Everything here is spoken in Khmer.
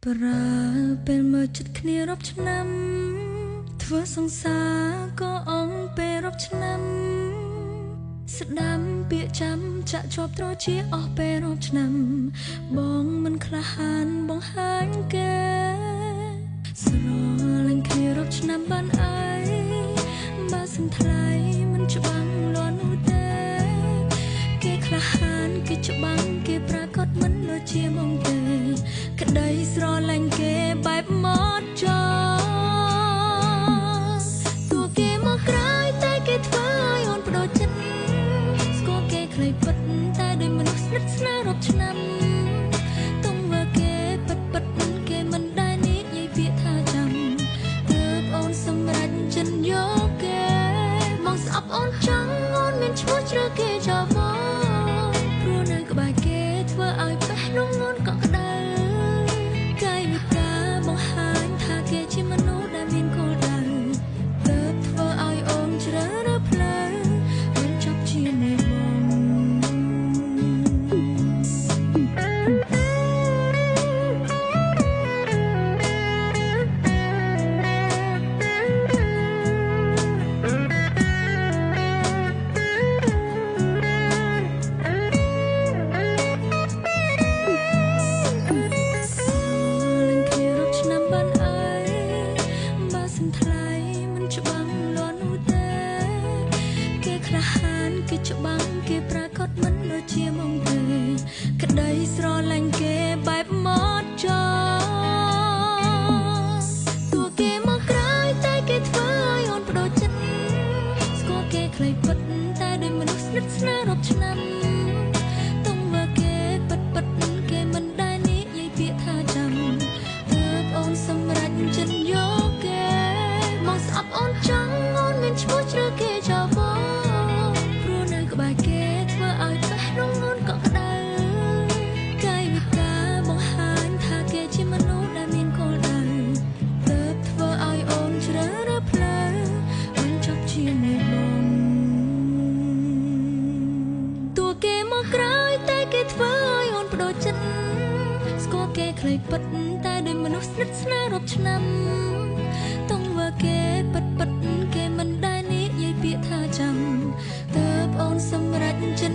ប្រើពេលមើលចិត្តគ្នារាប់ឆ្នាំធ្វើសង្សារក៏អងពេលរាប់ឆ្នាំស្ដាំពាក្យចាំចាក់ជាប់ត្រជាអស់ពេលរាប់ឆ្នាំបងមិនក្លាហានបង្ហាញគេស្រលាញ់គ្នារាប់ឆ្នាំបានអីបើសន្ថ្លៃមិនច្បាំងលាន់នោះទេគេក្លាហានគេច្បាំងគេប្រកាសមិនលើជាមកទេក្តីស្រលាញ់គេបែបមកចោទោះគេមកក្រោយតែគេធ្វើឲ្យអូនបដូរចិត្តស្គាល់គេខ្លីពិតតែដោយមនុស្សស្និទ្ធស្នាលរាប់ឆ្នាំទុំមើគេពិតពិតគេមិនដែលនិយាយពាក្យថាចាំទើបអូនសម្រេចចិនយកគេមកស្អប់អូនចង់អូនមានឈ្មោះជ្រើគេចោលមកព្រោះនៅក្បែរគេធ្វើឲ្យបេះដូងអូនកក់ក្ដៅកាយវិការបង្ហាញថាគេជាមនុស្សដែលមានគោលដៅទើបធ្វើឲ្យអូនជ្រើសរើសផ្លូវមិនចប់ជានៃបងគេច្បាំងគេប្រកាសមិនដូចជាមកទេក្តីស្រឡាញ់គេបែបមកចោទោះគេមកក្រោយតែគេធ្វើឲ្យអូនបដូរចិត្តស្គាល់គេខ្លីពិតតែដោយមនុស្សស្និទ្ធស្នាលរាប់ឆ្នាំទុំមើគេពិតពិតគេមិនដែលនិយាយពាក្យថាចាំទើបអូនសម្រេចចិនយកគេមកស្អប់អូនចង់អូនមានឈ្មោះជ្រើគេចោលបងបែគេធ្វើឲ្យបេះដូងអូនកក់ក្ដៅកាយវិការបង្ហាញថាគេជាមនុស្សដែលមានគោលដៅទើបធ្វើឲ្យអូនជ្រើសរើសផ្លូវមិនចប់ជានៃបងតួគេមកក្រោយតែគេធ្វើឲ្យអូនបដូរចិត្តស្គាល់គេខ្លីពិតតែដោយមនុស្សស្និទ្ធស្នាលរាប់ឆ្នាំទង្វើគេពិតពិតគេមិនដែលនិយាយពាក្យថាចាំទើបអូនសម្រេចចិន